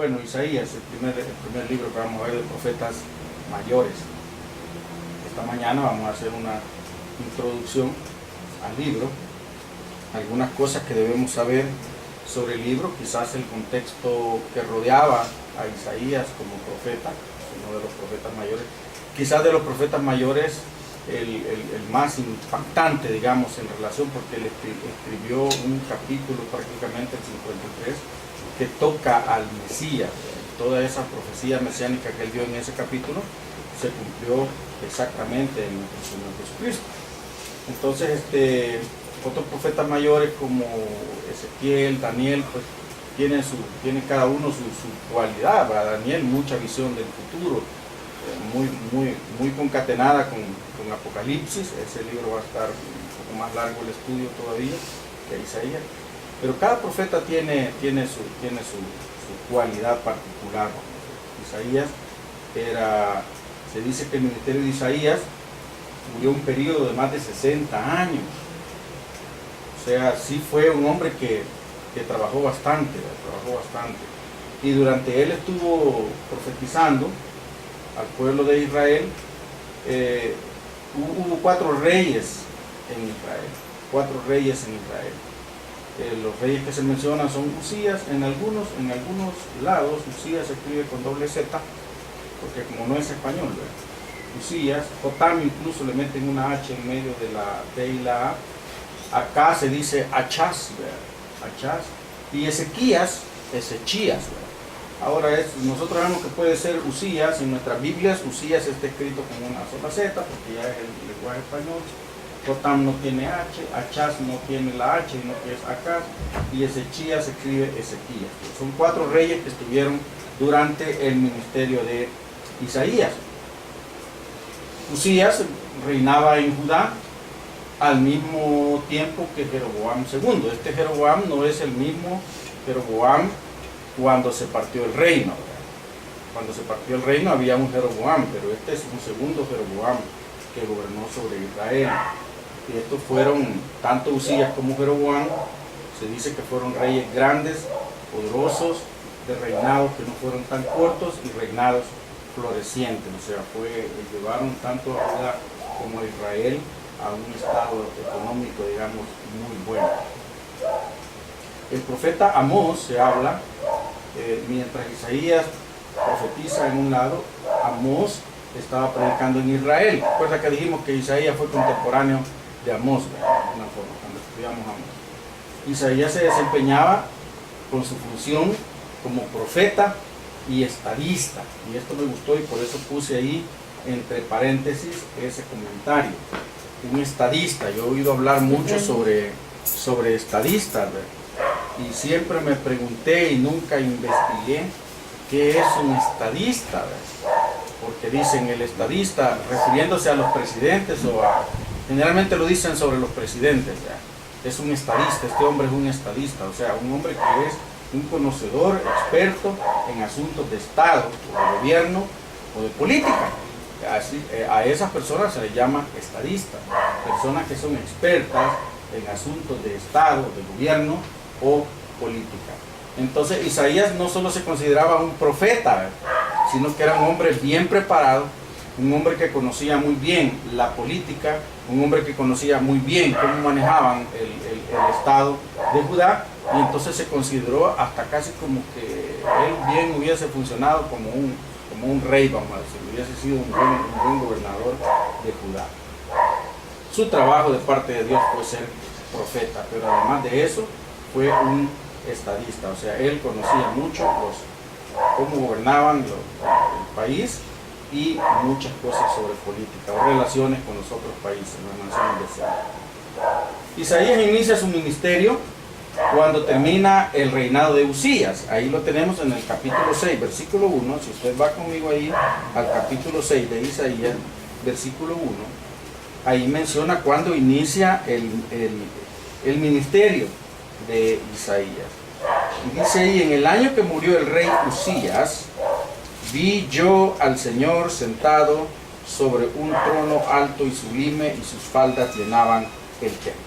bueno, Isaías, el primer libro que vamos a ver de profetas mayores. Esta mañana vamos a hacer una introducción al libro, algunas cosas que debemos saber sobre el libro, quizás el contexto que rodeaba a Isaías como profeta, uno de los profetas mayores. Quizás de los profetas mayores el más impactante, digamos, en relación, porque él escribió un capítulo prácticamente el 53 que toca al Mesías. Toda esa profecía mesiánica que él dio en ese capítulo se cumplió exactamente en nuestro Señor Jesucristo. Entonces, otros profetas mayores como Ezequiel, Daniel, pues tiene cada uno su cualidad. Para Daniel, mucha visión del futuro, muy concatenada con Apocalipsis. Ese libro va a estar un poco más largo el estudio todavía que Isaías. Pero cada profeta tiene su cualidad particular. Isaías se dice que el ministerio de Isaías duró un periodo de más de 60 años. O sea, sí fue un hombre que trabajó bastante. Y durante él estuvo profetizando al pueblo de Israel. Hubo 4 reyes en Israel. Los reyes que se mencionan son Usías. En algunos lados Usías se escribe con doble Z, porque como no es español, ¿verdad? Usías. Jotam incluso le meten una H en medio de la T y la A. Acá se dice Achaz, ¿verdad? Achaz. Y Ezequías, Ezechías, ¿verdad? Ahora nosotros vemos que puede ser Usías. En nuestras Biblias Usías está escrito con una sola Z, porque ya es el lenguaje español. Jotam no tiene H, Achaz no tiene la H, sino que es Acaz, y Ezechías se escribe Ezequías. Son 4 reyes que estuvieron durante el ministerio de Isaías. Usías reinaba en Judá al mismo tiempo que Jeroboam II. Este Jeroboam no es el mismo Jeroboam cuando se partió el reino, ¿verdad? Cuando se partió el reino había un Jeroboam, pero este es un segundo Jeroboam que gobernó sobre Israel. Y estos fueron, tanto Usías como Jeroboam, se dice que fueron reyes grandes, poderosos, de reinados que no fueron tan cortos y reinados florecientes. O sea, llevaron tanto a Judá como a Israel a un estado económico, digamos, muy bueno. El profeta Amós se habla, mientras Isaías profetiza en un lado, Amós estaba predicando en Israel. Recuerda que dijimos que Isaías fue contemporáneo de Amós, de alguna forma, cuando estudiamos Amós. Isaías se desempeñaba con su función como profeta y estadista, y esto me gustó y por eso puse ahí entre paréntesis ese comentario. Un estadista, yo he oído hablar mucho sobre estadistas, ¿verdad? Y siempre me pregunté y nunca investigué qué es un estadista, ¿verdad? Porque dicen el estadista, refiriéndose a los presidentes generalmente lo dicen sobre los presidentes, ¿verdad? Es un estadista, este hombre es un estadista, o sea, un hombre que es un conocedor, experto en asuntos de Estado, o de gobierno, o de política. Así, a esas personas se les llama estadistas, personas que son expertas en asuntos de Estado, de gobierno o política. Entonces Isaías no solo se consideraba un profeta, ¿verdad?, sino que era un hombre bien preparado, un hombre que conocía muy bien la política, un hombre que conocía muy bien cómo manejaban el Estado de Judá, y entonces se consideró hasta casi como que él bien hubiese funcionado como un rey, vamos a decir, hubiese sido un buen gobernador de Judá. Su trabajo de parte de Dios fue ser profeta, pero además de eso fue un estadista, o sea, él conocía mucho cómo gobernaban el país y muchas cosas sobre política o relaciones con los otros países, las naciones vecinas. Isaías inicia su ministerio cuando termina el reinado de Usías. Ahí lo tenemos en el capítulo 6, versículo 1. Si usted va conmigo ahí al capítulo 6 de Isaías, versículo 1, ahí menciona cuando inicia el ministerio de Isaías. Y dice ahí: en el año que murió el rey Usías, vi yo al Señor sentado sobre un trono alto y sublime, y sus faldas llenaban el templo.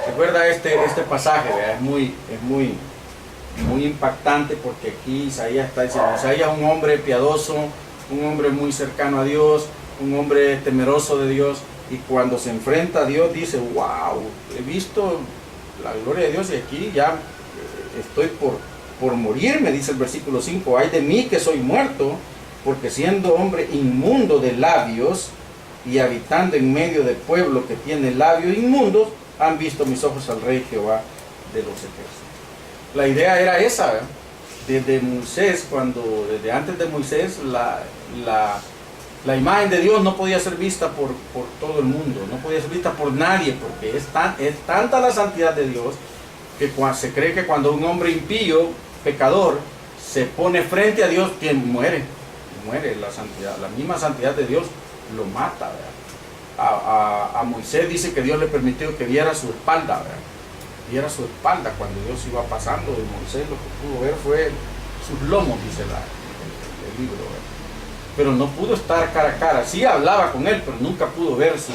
Recuerda este pasaje, ¿verdad? Es muy muy impactante, porque aquí Isaías está diciendo, Isaías es un hombre piadoso, un hombre muy cercano a Dios, un hombre temeroso de Dios, y cuando se enfrenta a Dios dice, wow, he visto la gloria de Dios y aquí ya estoy por morirme, dice el versículo 5, ay de mí que soy muerto, porque siendo hombre inmundo de labios y habitando en medio de pueblo que tiene labios inmundos, han visto mis ojos al Rey Jehová de los ejércitos. La idea era esa, ¿eh? Desde Moisés, desde antes de Moisés, la imagen de Dios no podía ser vista por todo el mundo, no podía ser vista por nadie, porque es tanta la santidad de Dios que se cree que cuando un hombre impío, pecador, se pone frente a Dios, quien muere la santidad, la misma santidad de Dios lo mata, ¿verdad? A Moisés dice que Dios le permitió que viera su espalda, ¿verdad? Viera su espalda cuando Dios iba pasando, y Moisés lo que pudo ver fue sus lomos, dice el libro, ¿verdad? Pero no pudo estar cara a cara, sí hablaba con él, pero nunca pudo ver su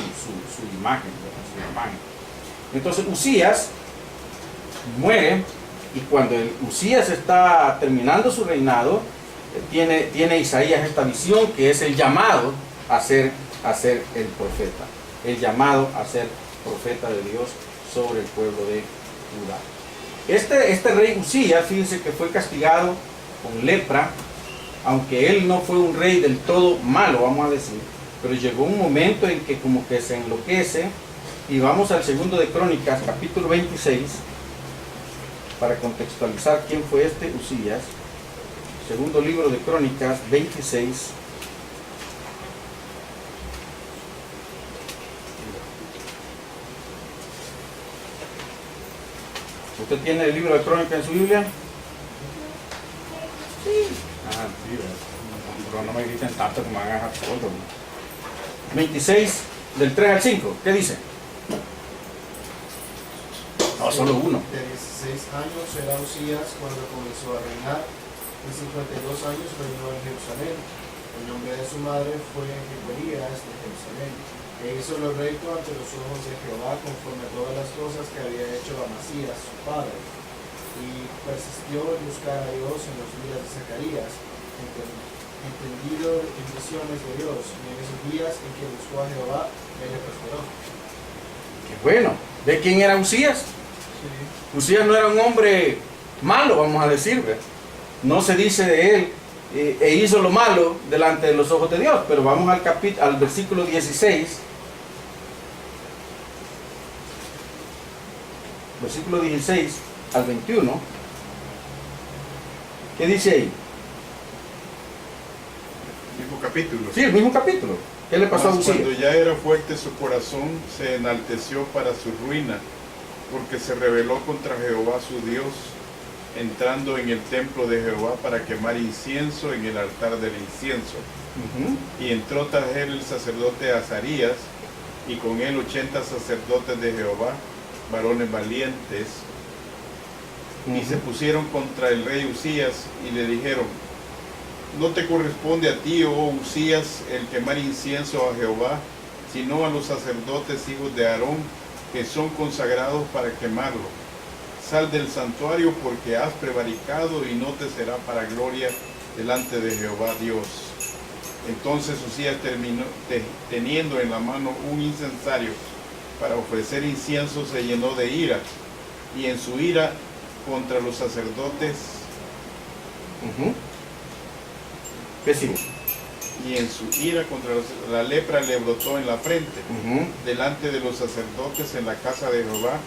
imagen, ¿verdad? Su imagen. Entonces Usías muere, y cuando Usías está terminando su reinado, tiene Isaías esta visión, que es el llamado a ser el profeta, el llamado a ser profeta de Dios sobre el pueblo de Judá. Este rey Usías, fíjense que fue castigado con lepra, aunque él no fue un rey del todo malo, vamos a decir, pero llegó un momento en que como que se enloquece, y vamos al segundo de Crónicas, capítulo 26, para contextualizar quién fue este Usías. Segundo libro de Crónicas 26. ¿Usted tiene el libro de Crónicas en su Biblia? Sí. Ah, sí, pero no me griten tanto que me van a dejar todo. 26, del 3 al 5, ¿qué dice? No, solo uno. De 16 años era Usías cuando comenzó a reinar. De 52 años reinó en Jerusalén. El nombre de su madre fue Jeconías de Jerusalén. E hizo lo recto ante los ojos de Jehová, conforme a todas las cosas que había hecho Amasías, su padre. Y persistió en buscar a Dios en los días de Zacarías, entendido en visiones de Dios, y en esos días en que buscó a Jehová, él le prosperó. Qué bueno. ¿De quién era Usías? Sí. Usías no era un hombre malo, vamos a decir, ¿verdad? No se dice de él, e hizo lo malo delante de los ojos de Dios, pero vamos al versículo 16, versículo 16 al 21, ¿qué dice ahí? Mismo capítulo. Sí, el mismo capítulo. ¿Qué le pasó a Usías? Cuando ya era fuerte su corazón, se enalteció para su ruina, porque se rebeló contra Jehová su Dios, entrando en el templo de Jehová para quemar incienso en el altar del incienso. Y entró tras él el sacerdote Azarías, y con él 80 sacerdotes de Jehová, varones valientes, y se pusieron contra el rey Usías, y le dijeron: no te corresponde a ti, oh Usías, el quemar incienso a Jehová, sino a los sacerdotes hijos de Aarón, que son consagrados para quemarlo. Sal del santuario, porque has prevaricado, y no te será para gloria delante de Jehová Dios. Entonces Usías teniendo en la mano un incensario para ofrecer incienso, se llenó de ira, y en su ira contra los sacerdotes, ¿qué sigue? y en su ira contra la lepra le brotó en la frente, delante de los sacerdotes en la casa de Jehová,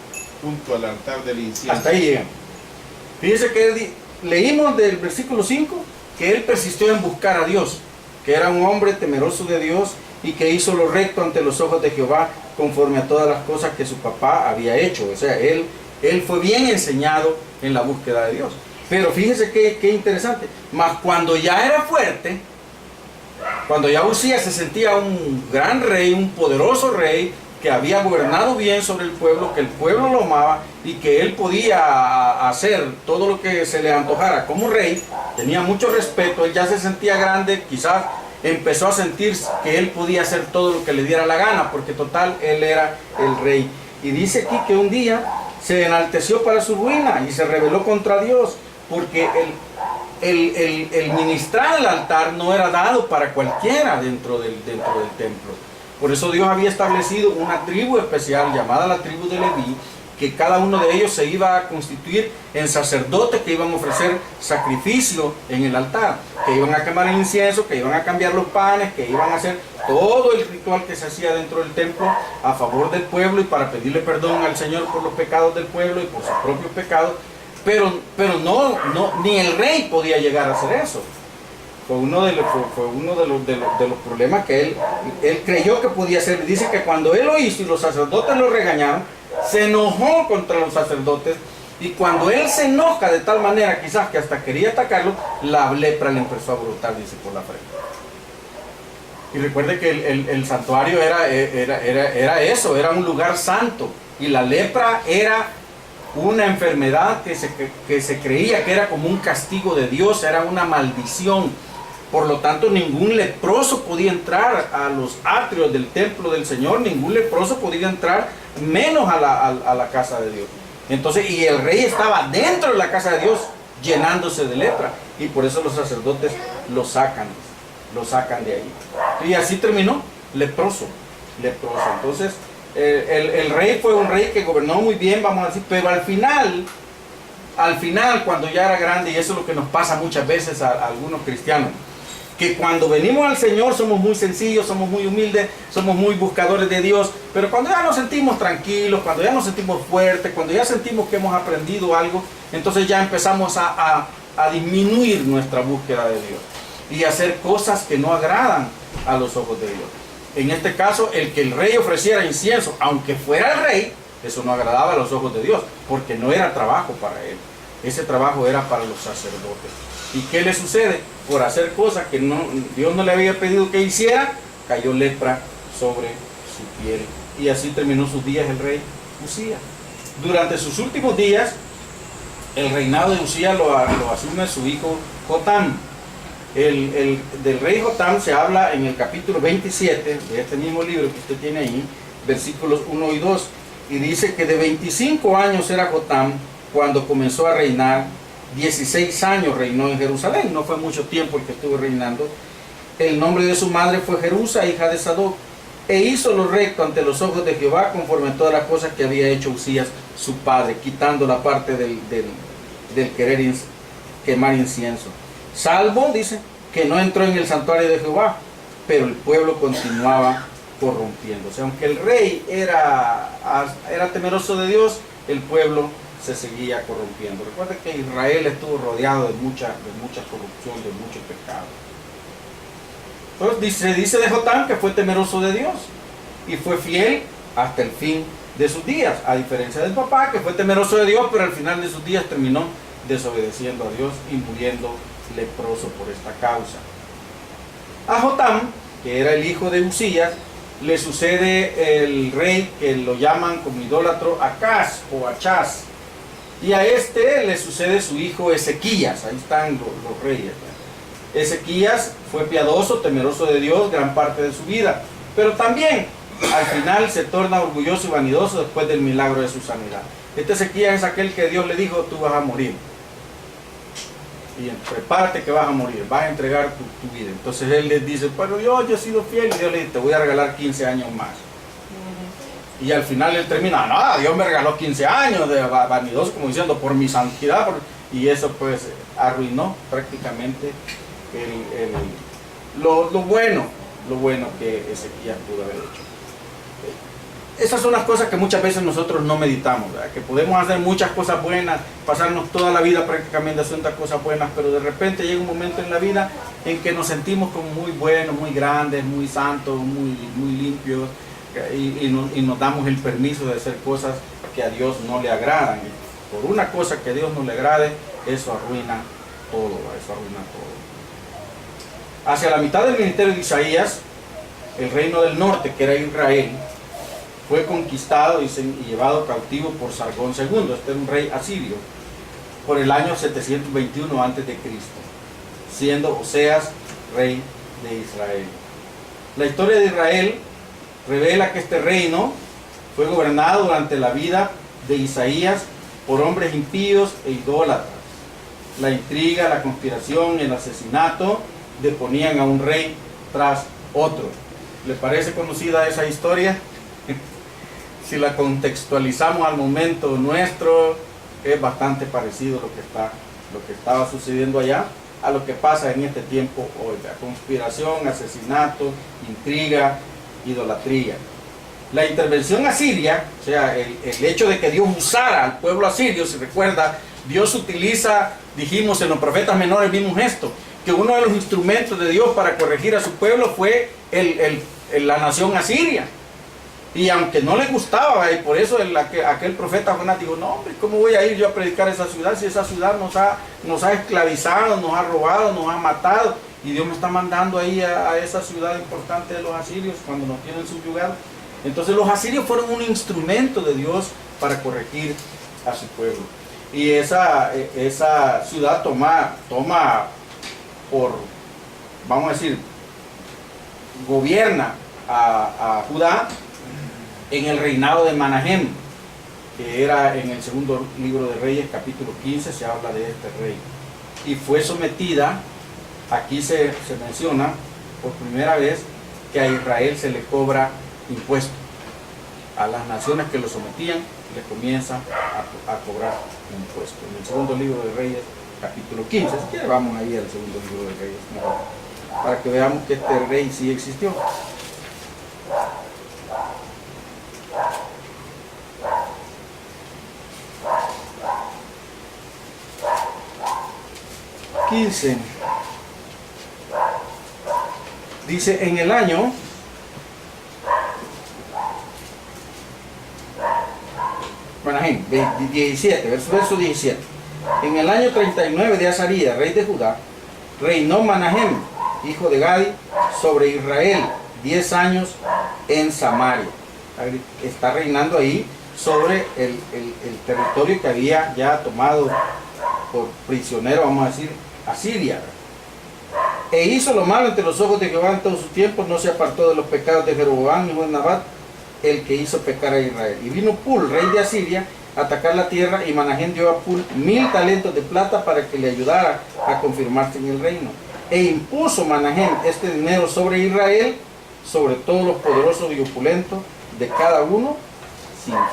junto al altar del incienso. Hasta ahí llegan. Fíjense que leímos del versículo 5 que él persistió en buscar a Dios, que era un hombre temeroso de Dios y que hizo lo recto ante los ojos de Jehová, conforme a todas las cosas que su papá había hecho. O sea, él fue bien enseñado en la búsqueda de Dios. Pero fíjese qué interesante. Mas cuando ya era fuerte, cuando ya Usías se sentía un gran rey, un poderoso rey, que había gobernado bien sobre el pueblo, que el pueblo lo amaba y que él podía hacer todo lo que se le antojara como rey, tenía mucho respeto, él ya se sentía grande, quizás empezó a sentir que él podía hacer todo lo que le diera la gana, porque total, él era el rey. Y dice aquí que un día se enalteció para su ruina y se rebeló contra Dios, porque el ministrar el altar no era dado para cualquiera dentro del templo. Por eso Dios había establecido una tribu especial llamada la tribu de Leví, que cada uno de ellos se iba a constituir en sacerdotes que iban a ofrecer sacrificio en el altar, que iban a quemar el incienso, que iban a cambiar los panes, que iban a hacer todo el ritual que se hacía dentro del templo a favor del pueblo y para pedirle perdón al Señor por los pecados del pueblo y por sus propios pecados. Pero no, ni el rey podía llegar a hacer eso. Fue uno de los problemas que él creyó que podía hacer. Dice que cuando él lo hizo y los sacerdotes lo regañaron, se enojó contra los sacerdotes, y cuando él se enoja de tal manera quizás que hasta quería atacarlo, la lepra le empezó a brotar, dice, por la frente. Y recuerde que el santuario era eso, era un lugar santo, y la lepra era una enfermedad que se creía que era como un castigo de Dios, era una maldición. Por lo tanto, ningún leproso podía entrar a los atrios del templo del Señor, ningún leproso podía entrar, menos a la casa de Dios. Entonces, y el rey estaba dentro de la casa de Dios llenándose de lepra, y por eso los sacerdotes lo sacan de ahí. Y así terminó, leproso. Entonces, el rey fue un rey que gobernó muy bien, vamos a decir, pero al final, cuando ya era grande, y eso es lo que nos pasa muchas veces a algunos cristianos, que cuando venimos al Señor somos muy sencillos, somos muy humildes, somos muy buscadores de Dios, pero cuando ya nos sentimos tranquilos, cuando ya nos sentimos fuertes, cuando ya sentimos que hemos aprendido algo, entonces ya empezamos a disminuir nuestra búsqueda de Dios y hacer cosas que no agradan a los ojos de Dios. En este caso, el que el rey ofreciera incienso, aunque fuera el rey, eso no agradaba a los ojos de Dios, porque no era trabajo para él. Ese trabajo era para los sacerdotes. ¿Y qué le sucede? Por hacer cosas que Dios no le había pedido que hiciera, cayó lepra sobre su piel. Y así terminó sus días el rey Usías. Durante sus últimos días, el reinado de Usías lo asume su hijo Jotam. Del rey Jotam se habla en el capítulo 27 de este mismo libro que usted tiene ahí, versículos 1 y 2. Y dice que de 25 años era Jotam cuando comenzó a reinar. 16 años reinó en Jerusalén, no fue mucho tiempo el que estuvo reinando. El nombre de su madre fue Jerusa, hija de Sadoc, e hizo lo recto ante los ojos de Jehová, conforme a todas las cosas que había hecho Usías su padre, quitando la parte del querer quemar incienso. Salvo, dice, que no entró en el santuario de Jehová, pero el pueblo continuaba corrompiéndose. Aunque el rey era temeroso de Dios, el pueblo se seguía corrompiendo. Recuerden que Israel estuvo rodeado de mucha corrupción, de mucho pecado. Entonces se dice de Jotam que fue temeroso de Dios y fue fiel hasta el fin de sus días, a diferencia del papá, que fue temeroso de Dios, pero al final de sus días terminó desobedeciendo a Dios y muriendo leproso por esta causa. A Jotam, que era el hijo de Usías, le sucede el rey que lo llaman como idólatra Acaz o Achaz. Y a este le sucede su hijo Ezequías. Ahí están los reyes. Ezequías fue piadoso, temeroso de Dios gran parte de su vida, pero también al final se torna orgulloso y vanidoso después del milagro de su sanidad. Este Ezequías es aquel que Dios le dijo: tú vas a morir, y prepárate que vas a morir, vas a entregar tu vida. Entonces él les dice: pero yo he sido fiel, y Dios le dice: te voy a regalar 15 años más. Y al final él termina: no, Dios me regaló 15 años de vanidoso, como diciendo, por mi santidad, y eso pues arruinó prácticamente lo bueno que Ezequías pudo haber hecho. Esas son las cosas que muchas veces nosotros no meditamos, ¿verdad? Que podemos hacer muchas cosas buenas, pasarnos toda la vida prácticamente haciendo cosas buenas, pero de repente llega un momento en la vida en que nos sentimos como muy buenos, muy grandes, muy santos, muy limpios, y nos damos el permiso de hacer cosas que a Dios no le agradan. Y por una cosa que a Dios no le agrade, eso arruina todo, Hacia la mitad del ministerio de Isaías, el reino del norte, que era Israel, fue conquistado y llevado cautivo por Sargón II. Este era un rey asirio, por el año 721 a.C., siendo Oseas rey de Israel. La historia de Israel revela que este reino fue gobernado durante la vida de Isaías por hombres impíos e idólatras. la intriga, la conspiración, el asesinato, deponían a un rey tras otro. ¿Le parece conocida esa historia? Si la contextualizamos al momento nuestro, es bastante parecido lo que estaba sucediendo allá a lo que pasa en este tiempo hoy. Conspiración, asesinato, intriga, idolatría. La intervención asiria, o sea, el hecho de que Dios usara al pueblo asirio, si recuerda, Dios utiliza, dijimos en los profetas menores, vimos esto, que uno de los instrumentos de Dios para corregir a su pueblo fue la nación asiria. Y aunque no le gustaba, y por eso aquel profeta Jonás dijo, no hombre, ¿cómo voy a ir yo a predicar a esa ciudad si esa ciudad nos ha esclavizado, nos ha robado, nos ha matado? Y Dios me está mandando ahí a esa ciudad importante de los asirios cuando nos tienen subyugados. Entonces los asirios fueron un instrumento de Dios para corregir a su pueblo. Y esa ciudad toma por, vamos a decir, gobierna a Judá en el reinado de Manahem, que era en el segundo libro de Reyes, capítulo 15, se habla de este rey. Y fue sometida, aquí se menciona por primera vez que a Israel se le cobra impuesto. A las naciones que lo sometían le comienza a cobrar impuesto. En el segundo libro de Reyes, capítulo 15, si quiere vamos ahí al segundo libro de Reyes, para que veamos que este rey sí existió. Dice, en el año Manahem, 17, verso 17. En el año 39 de Azarías, rey de Judá, reinó Manahem, hijo de Gadi, sobre Israel 10 años en Samaria. Está reinando ahí sobre el territorio que había ya tomado por prisionero, vamos a decir, Asiria. E hizo lo malo ante los ojos de Jehová en todo su tiempo, no se apartó de los pecados de Jeroboam, hijo de Nabat, el que hizo pecar a Israel. Y vino Pul, rey de Asiria, a atacar la tierra, y Manahem dio a Pul 1000 talentos de plata para que le ayudara a confirmarse en el reino. E impuso Manahem este dinero sobre Israel, sobre todos los poderosos y opulentos, de cada uno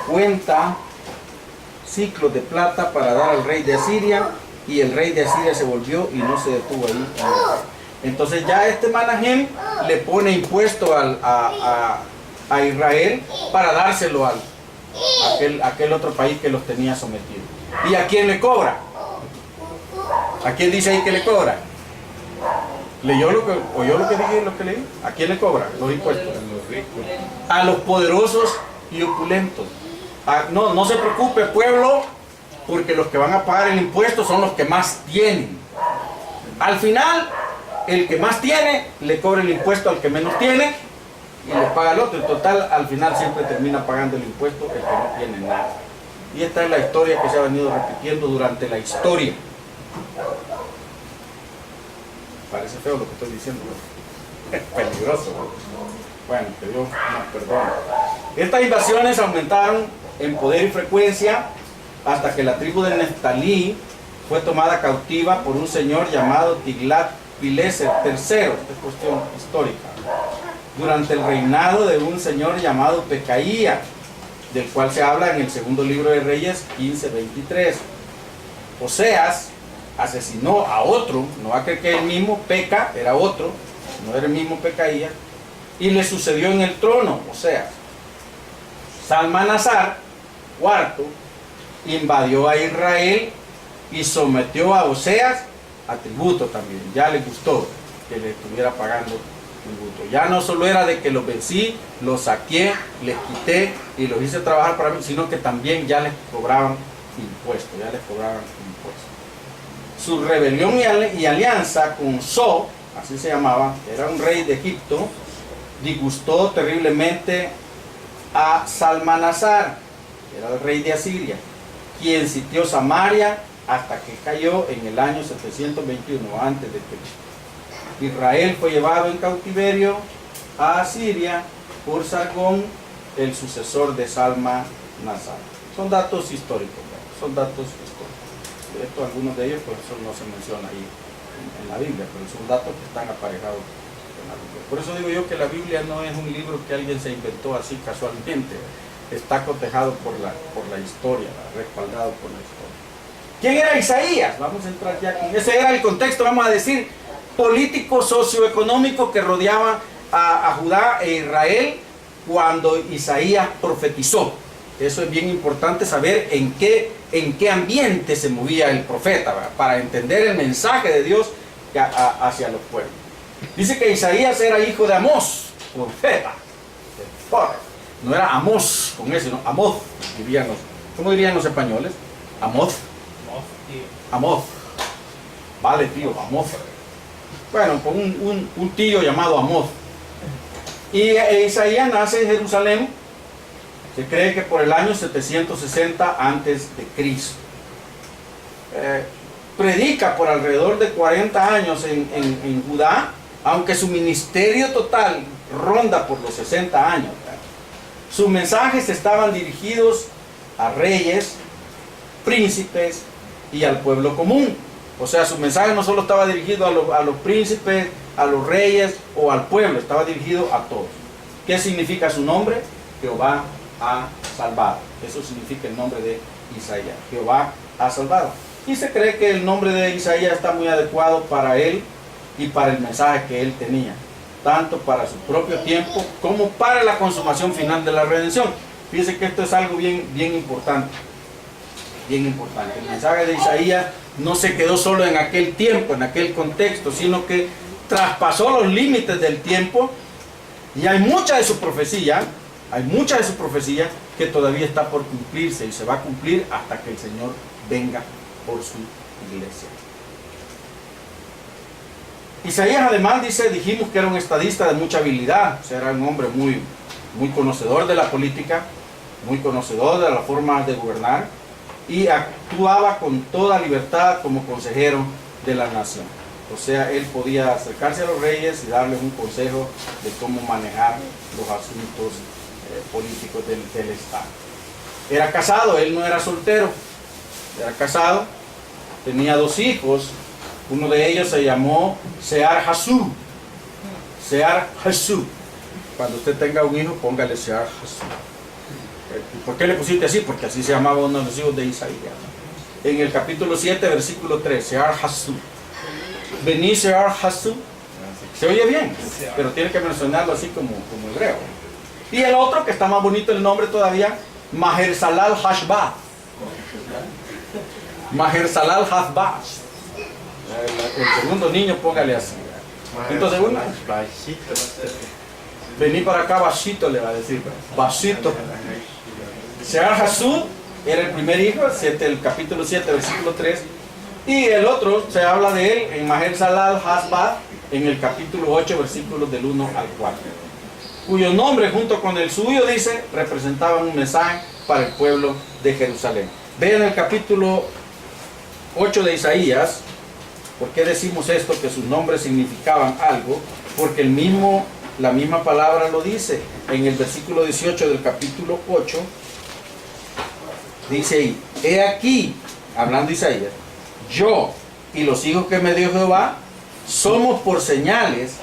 50 ciclos de plata para dar al rey de Asiria, y el rey de Asiria se volvió y no se detuvo ahí. Entonces ya este Manahem le pone impuesto a Israel para dárselo a aquel otro país que los tenía sometidos. ¿Y a quién le cobra? ¿A quién dice ahí que le cobra? ¿Oyó lo que dije, lo que leí? ¿A quién le cobra los impuestos? A los poderosos y opulentos. No se preocupe, pueblo, porque los que van a pagar el impuesto son los que más tienen. Al final, el que más tiene le cobra el impuesto al que menos tiene y le paga al otro. En total, al final siempre termina pagando el impuesto el que no tiene nada. Y esta es la historia que se ha venido repitiendo durante la historia. Parece feo lo que estoy diciendo, ¿no? Es peligroso, ¿no? Bueno, que Dios nos perdone. Estas invasiones aumentaron en poder y frecuencia hasta que la tribu de Neftalí fue tomada cautiva por un señor llamado Tiglat-Pileser III. Esta es cuestión histórica. Durante el reinado de un señor llamado Pecaía, del cual se habla en el segundo libro de Reyes 15:23. Oseas asesinó a otro, no va a creer que el mismo Peca era otro, no era el mismo Pecaía, y le sucedió en el trono, Oseas. Salmanasar, cuarto, invadió a Israel y sometió a Oseas a tributo también. Ya le gustó que le estuviera pagando tributo. Ya no solo era de que los vencí, los saqué, les quité y los hice trabajar para mí, sino que también ya les cobraban impuestos, Su rebelión y alianza con So, así se llamaba, era un rey de Egipto, disgustó terriblemente a Salmanasar, que era el rey de Asiria, quien sitió Samaria hasta que cayó en el año 721 antes de Cristo. Israel fue llevado en cautiverio a Asiria por Sargón, el sucesor de Salmanasar. Son datos históricos, son datos históricos. algunos de ellos, pues eso no se menciona ahí en la Biblia, pero son datos que están aparejados en la Biblia. Por eso digo yo que la Biblia no es un libro que alguien se inventó así casualmente, está cotejado por la historia, respaldado por la historia. ¿Quién era Isaías? Vamos a entrar ya con ese era el contexto, vamos a decir, político, socioeconómico que rodeaba a Judá e Israel cuando Isaías profetizó. Eso es bien importante saber en qué ambiente se movía el profeta, ¿verdad? Para entender el mensaje de Dios hacia los pueblos. Dice que Isaías era hijo de Amós, profeta. No era Amós con ese, sino Amós, ¿cómo dirían los españoles? Amós. Amós. Vale, tío, Amós. Bueno, con un tío llamado Amós. Y Isaías nace en Jerusalén, se cree que por el año 760 antes de Cristo. Predica por alrededor de 40 años en Judá, aunque su ministerio total ronda por los 60 años. Sus mensajes estaban dirigidos a reyes, príncipes y al pueblo común. O sea, su mensaje no solo estaba dirigido a los príncipes, a los reyes o al pueblo, estaba dirigido a todos. ¿Qué significa su nombre? Jehová ha salvado. Eso significa el nombre de Isaías. Jehová ha salvado. Y se cree que el nombre de Isaías está muy adecuado para él y para el mensaje que él tenía, tanto para su propio tiempo como para la consumación final de la redención. Fíjense que esto es algo bien importante. Bien importante. El mensaje de Isaías no se quedó solo en aquel tiempo, en aquel contexto, sino que traspasó los límites del tiempo y hay mucha de su profecía que todavía está por cumplirse y se va a cumplir hasta que el Señor venga por su iglesia. Isaías además dijimos que era un estadista de mucha habilidad, o sea, era un hombre muy conocedor de la política, muy conocedor de la forma de gobernar y actuaba con toda libertad como consejero de la nación. O sea, él podía acercarse a los reyes y darles un consejo de cómo manejar los asuntos políticos del Estado. Era casado, él no era soltero, era casado, tenía 2 hijos, uno de ellos se llamó Sear Hasub. Sear Hasub. Cuando usted tenga un hijo, póngale Sear Hasub. ¿Por qué le pusiste así? Porque así se llamaba uno de los hijos de Isaías. En el capítulo 7, versículo 3, Sear Hasub. Vení Sear Hasub. Se oye bien, pero tiene que mencionarlo así como hebreo. Y el otro, que está más bonito el nombre todavía, Maher-Salal Hashbaz. Maher-Salal Hashbaz. El segundo niño, póngale así. Entonces uno, vení para acá, Basito, le va a decir. Basito. Sear Hasub era el primer hijo, el capítulo 7, versículo 3. Y el otro, se habla de él en Maher-Salal Hashbaz, en el capítulo 8, versículos del 1 al 4. Cuyo nombre, junto con el suyo, dice, representaban un mensaje para el pueblo de Jerusalén. Vean el capítulo 8 de Isaías. ¿Por qué decimos esto? Que sus nombres significaban algo. Porque la misma palabra lo dice. En el versículo 18 del capítulo 8, dice ahí, he aquí, hablando Isaías, yo y los hijos que me dio Jehová, somos por señales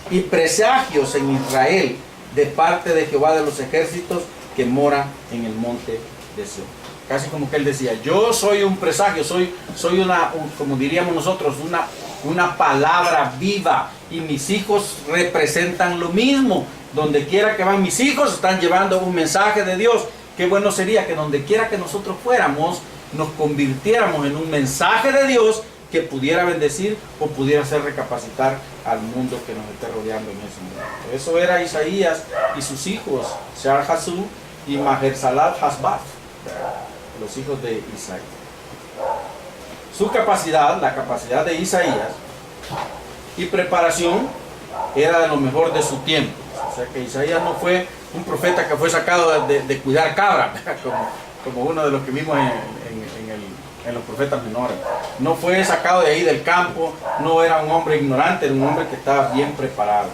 y presagios en Israel, de parte de Jehová de los ejércitos, que mora en el monte de Sión. Casi como que él decía, yo soy un presagio, soy como diríamos nosotros, una palabra viva, y mis hijos representan lo mismo. Donde quiera que van mis hijos, están llevando un mensaje de Dios. Qué bueno sería que donde quiera que nosotros fuéramos, nos convirtiéramos en un mensaje de Dios que pudiera bendecir o pudiera hacer recapacitar al mundo que nos esté rodeando en ese momento. Eso era Isaías y sus hijos, Sear Hasub y Maher-Salal Hashbaz, los hijos de Isaías. Su capacidad, la capacidad de Isaías y preparación, era de lo mejor de su tiempo. O sea que Isaías no fue un profeta que fue sacado de cuidar cabras, como uno de los que vimos en los profetas menores. No fue sacado de ahí del campo, no era un hombre ignorante, era un hombre que estaba bien preparado.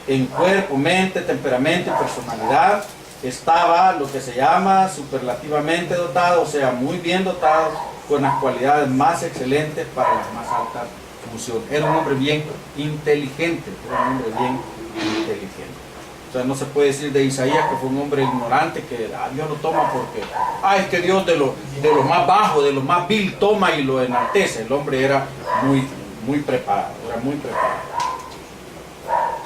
En cuerpo, mente, temperamento y personalidad estaba lo que se llama superlativamente dotado, o sea, muy bien dotado con las cualidades más excelentes para las más altas funciones. Era un hombre bien inteligente, era un hombre bien inteligente. O sea, no se puede decir de Isaías que fue un hombre ignorante, que Dios lo toma porque, es que Dios de lo más bajo, de lo más vil toma y lo enaltece. El hombre era muy preparado,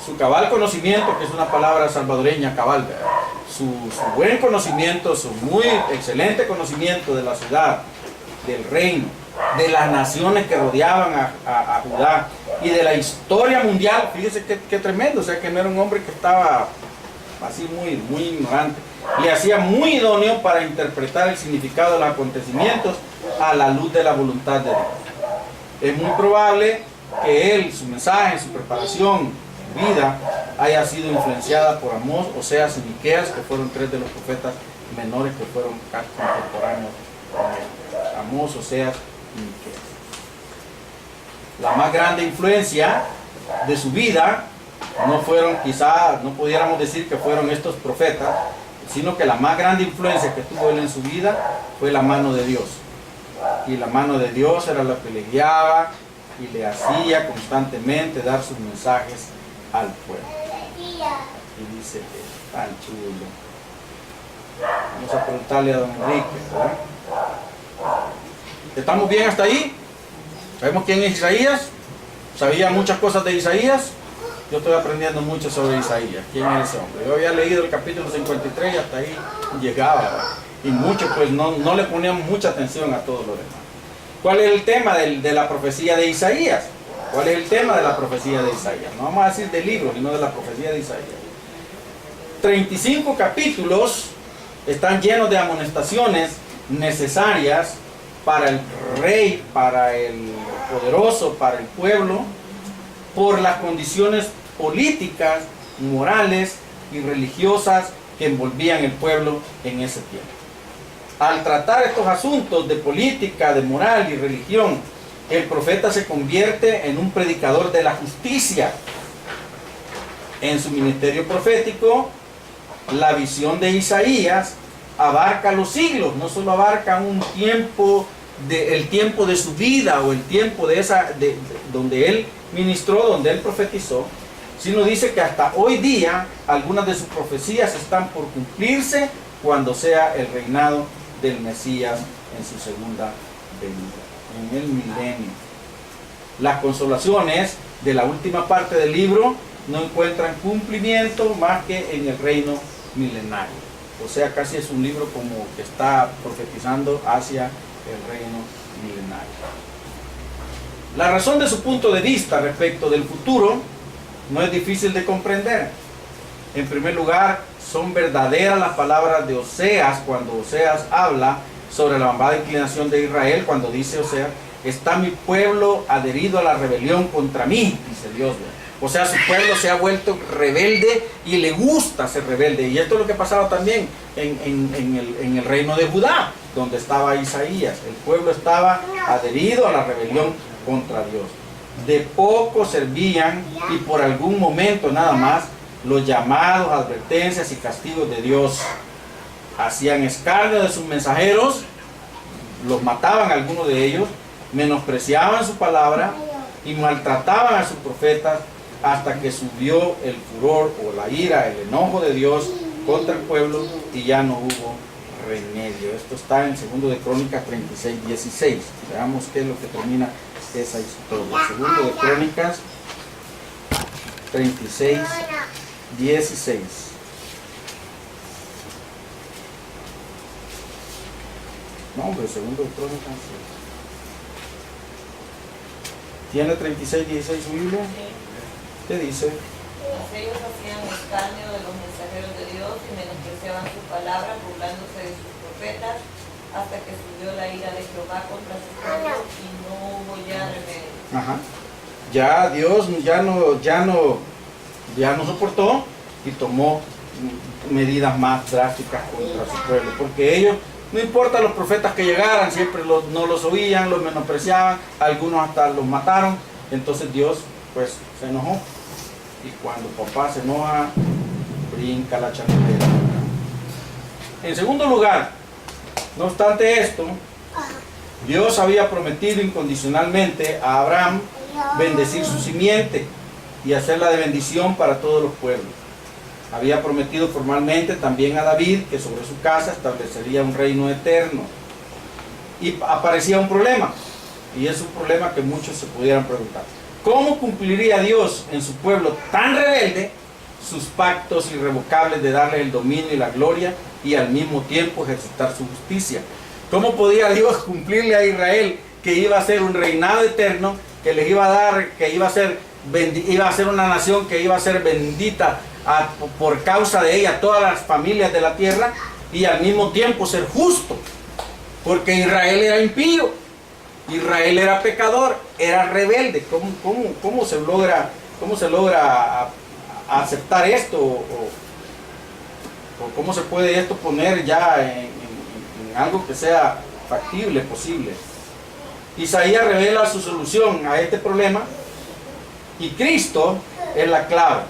Su cabal conocimiento, que es una palabra salvadoreña, cabal, su buen conocimiento, su muy excelente conocimiento de la ciudad, del reino, de las naciones que rodeaban a Judá y de la historia mundial. Fíjese qué tremendo, o sea que no era un hombre que estaba así muy ignorante, le hacía muy idóneo para interpretar el significado de los acontecimientos a la luz de la voluntad de Dios. Es muy probable que él, su mensaje, su preparación, vida, haya sido influenciada por Amós, Oseas y Miqueas, que fueron tres de los profetas menores que fueron contemporáneos con él. Amós, Oseas y Miqueas. La más grande influencia de su vida no fueron, quizá no pudiéramos decir que fueron estos profetas, sino que la más grande influencia que tuvo él en su vida fue la mano de Dios. Y la mano de Dios era la que le guiaba y le hacía constantemente dar sus mensajes al pueblo. Y dice que tan chulo. Vamos a preguntarle a don Enrique, ¿verdad? ¿Estamos bien hasta ahí? ¿Sabemos quién es Isaías? ¿Sabía muchas cosas de Isaías? Yo estoy aprendiendo mucho sobre Isaías. ¿Quién es ese hombre? Yo había leído el capítulo 53 y hasta ahí llegaba, ¿verdad? Y muchos pues no le poníamos mucha atención a todo lo demás. ¿Cuál es el tema de la profecía de Isaías? ¿Cuál es el tema de la profecía de Isaías? No vamos a decir del libro, sino de la profecía de Isaías. 35 capítulos están llenos de amonestaciones necesarias para el rey, para el poderoso, para el pueblo, por las condiciones políticas, morales y religiosas que envolvían el pueblo en ese tiempo. Al tratar estos asuntos de política, de moral y religión, el profeta se convierte en un predicador de la justicia. En su ministerio profético, la visión de Isaías abarca los siglos, no solo abarca un tiempo, el tiempo de su vida o el tiempo donde él ministró, donde él profetizó, sino dice que hasta hoy día algunas de sus profecías están por cumplirse cuando sea el reinado del Mesías en su segunda venida, en el milenio. Las consolaciones de la última parte del libro no encuentran cumplimiento más que en el reino milenario. O sea, casi es un libro como que está profetizando hacia el reino milenario. La razón de su punto de vista respecto del futuro no es difícil de comprender. En primer lugar, son verdaderas las palabras de Oseas cuando Oseas habla sobre la malvada inclinación de Israel, cuando dice Oseas: está mi pueblo adherido a la rebelión contra mí, dice Dios. O sea, su pueblo se ha vuelto rebelde y le gusta ser rebelde. Y esto es lo que pasaba también en el reino de Judá, donde estaba Isaías. El pueblo estaba adherido a la rebelión contra Dios. De poco servían, y por algún momento nada más, los llamados, advertencias y castigos de Dios. Hacían escarnio de sus mensajeros, los mataban algunos de ellos, menospreciaban su palabra y maltrataban a sus profetas, hasta que subió el furor o la ira, el enojo de Dios contra el pueblo y ya no hubo remedio. Esto está en 2 de Crónicas 36:16. Veamos qué es lo que termina esa historia. 2 de Crónicas 36:16. No, hombre, 2 de Crónicas. ¿Tiene 36:16 su Biblia? ¿Qué dice? Ellos hacían escarnio de los mensajeros de Dios y menospreciaban su palabra, burlándose de sus profetas, hasta que subió la ira de Jehová contra su pueblo y no hubo ya remedio. Ajá. Ya Dios ya no soportó y tomó medidas más drásticas contra su pueblo, porque ellos, no importa los profetas que llegaran, siempre no los oían, los menospreciaban, algunos hasta los mataron. Entonces Dios pues se enojó, y cuando papá se enoja, brinca la chanelera. En segundo lugar, no obstante esto, Dios había prometido incondicionalmente a Abraham bendecir su simiente y hacerla de bendición para todos los pueblos. Había prometido formalmente también a David que sobre su casa establecería un reino eterno. Y aparecía un problema, y es un problema que muchos se pudieran preguntar. ¿Cómo cumpliría Dios en su pueblo tan rebelde sus pactos irrevocables de darle el dominio y la gloria y al mismo tiempo ejercitar su justicia? ¿Cómo podía Dios cumplirle a Israel que iba a ser un reinado eterno, que les iba a dar, que iba a ser una nación que iba a ser bendita por causa de ella todas las familias de la tierra, y al mismo tiempo ser justo? Porque Israel era impío, Israel era pecador, era rebelde. ¿Cómo se logra aceptar esto? ¿O cómo se puede esto poner ya en algo que sea factible, posible? Isaías revela su solución a este problema, y Cristo es la clave.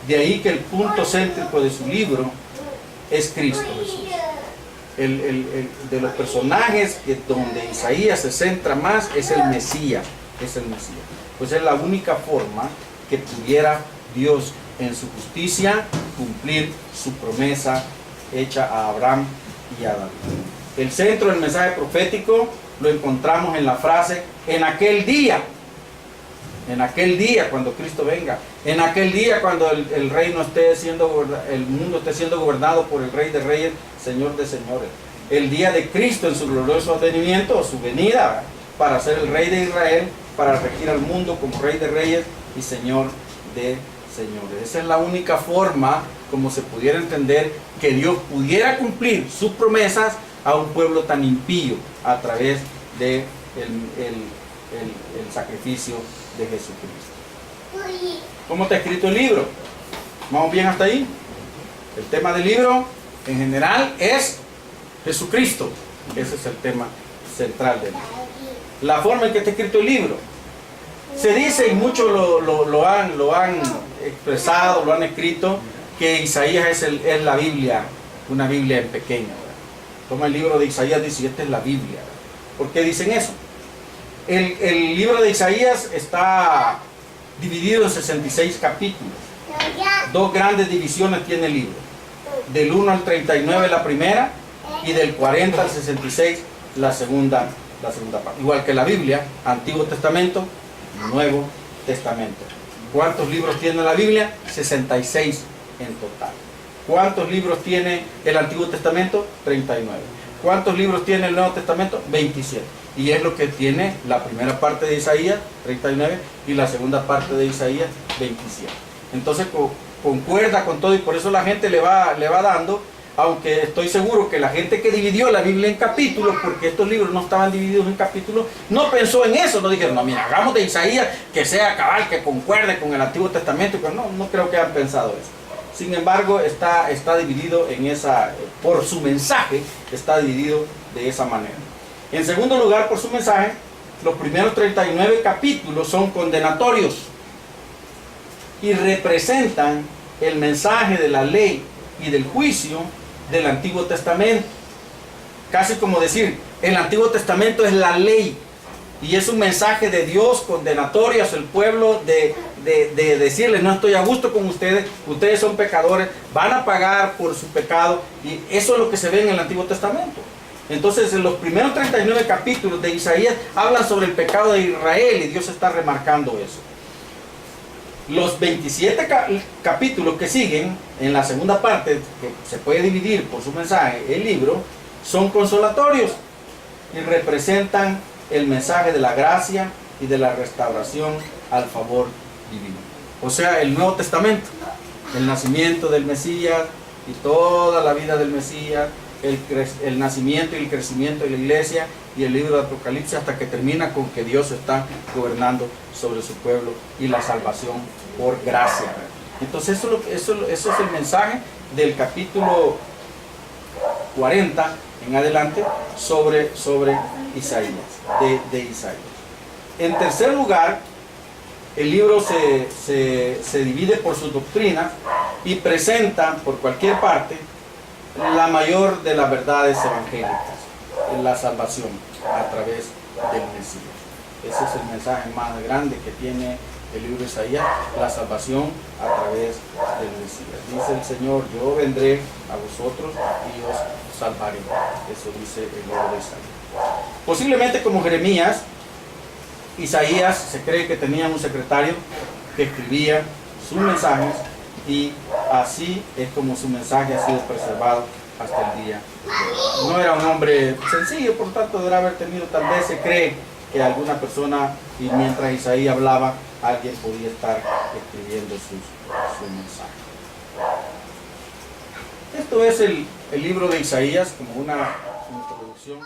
De ahí que el punto céntrico de su libro es Cristo Jesús. De los personajes donde Isaías se centra más es el Mesías, pues es la única forma que pudiera Dios en su justicia cumplir su promesa hecha a Abraham y a David. El centro del mensaje profético lo encontramos en la frase en aquel día cuando Cristo venga, en aquel día cuando el reino esté siendo, el mundo esté siendo gobernado por el Rey de Reyes, Señor de Señores. El día de Cristo en su glorioso advenimiento, su venida para ser el Rey de Israel, para regir al mundo como Rey de Reyes y Señor de Señores. Esa es la única forma como se pudiera entender que Dios pudiera cumplir sus promesas a un pueblo tan impío a través de el sacrificio de Jesucristo. ¿Cómo está escrito el libro? ¿Vamos bien hasta ahí? El tema del libro en general es Jesucristo. Ese es el tema central del libro. La forma en que está escrito el libro. Se dice, y muchos lo han expresado, lo han escrito, que Isaías es la Biblia, una Biblia en pequeño, ¿verdad? Toma el libro de Isaías y dice, esta es la Biblia, ¿verdad? ¿Por qué dicen eso? El libro de Isaías está dividido en 66 capítulos. Dos grandes divisiones tiene el libro. Del 1 al 39 la primera, y del 40 al 66 la segunda parte. Igual que la Biblia, Antiguo Testamento, Nuevo Testamento. ¿Cuántos libros tiene la Biblia? 66 en total. ¿Cuántos libros tiene el Antiguo Testamento? 39. ¿Cuántos libros tiene el Nuevo Testamento? 27. Y es lo que tiene la primera parte de Isaías, 39, y la segunda parte de Isaías, 27. Entonces concuerda con todo, y por eso la gente le va dando, aunque estoy seguro que la gente que dividió la Biblia en capítulos, porque estos libros no estaban divididos en capítulos, no pensó en eso, no dijeron, no, mira, hagamos de Isaías que sea cabal, que concuerde con el Antiguo Testamento. Pero no creo que hayan pensado eso. Sin embargo, está dividido en por su mensaje, está dividido de esa manera. En segundo lugar, por su mensaje, los primeros 39 capítulos son condenatorios y representan el mensaje de la ley y del juicio del Antiguo Testamento. Casi como decir, el Antiguo Testamento es la ley y es un mensaje de Dios condenatorio hacia el pueblo de decirles, no estoy a gusto con ustedes, ustedes son pecadores, van a pagar por su pecado, y eso es lo que se ve en el Antiguo Testamento. Entonces, en los primeros 39 capítulos de Isaías hablan sobre el pecado de Israel, y Dios está remarcando eso. Los 27 capítulos que siguen, en la segunda parte, que se puede dividir por su mensaje, el libro, son consolatorios y representan el mensaje de la gracia y de la restauración al favor divino. O sea, el Nuevo Testamento, el nacimiento del Mesías y toda la vida del Mesías, el nacimiento y el crecimiento de la iglesia, y el libro de Apocalipsis, hasta que termina con que Dios está gobernando sobre su pueblo y la salvación por gracia. Entonces eso es el mensaje del capítulo 40 en adelante sobre Isaías, de Isaías. En tercer lugar, el libro se divide por sus doctrinas y presenta por cualquier parte la mayor de las verdades evangélicas. la salvación a través del Mesías. Ese es el mensaje más grande que tiene el libro de Isaías, la salvación a través del Mesías. Dice el Señor, yo vendré a vosotros y os salvaré. Eso dice el libro de Isaías. Posiblemente como Jeremías, Isaías se cree que tenía un secretario que escribía sus mensajes y así es como su mensaje ha sido preservado hasta el día. No era un hombre sencillo, por tanto deberá haber tenido, tal vez se cree que alguna persona, y mientras Isaías hablaba, alguien podía estar escribiendo su mensaje. Esto es el libro de Isaías como una introducción.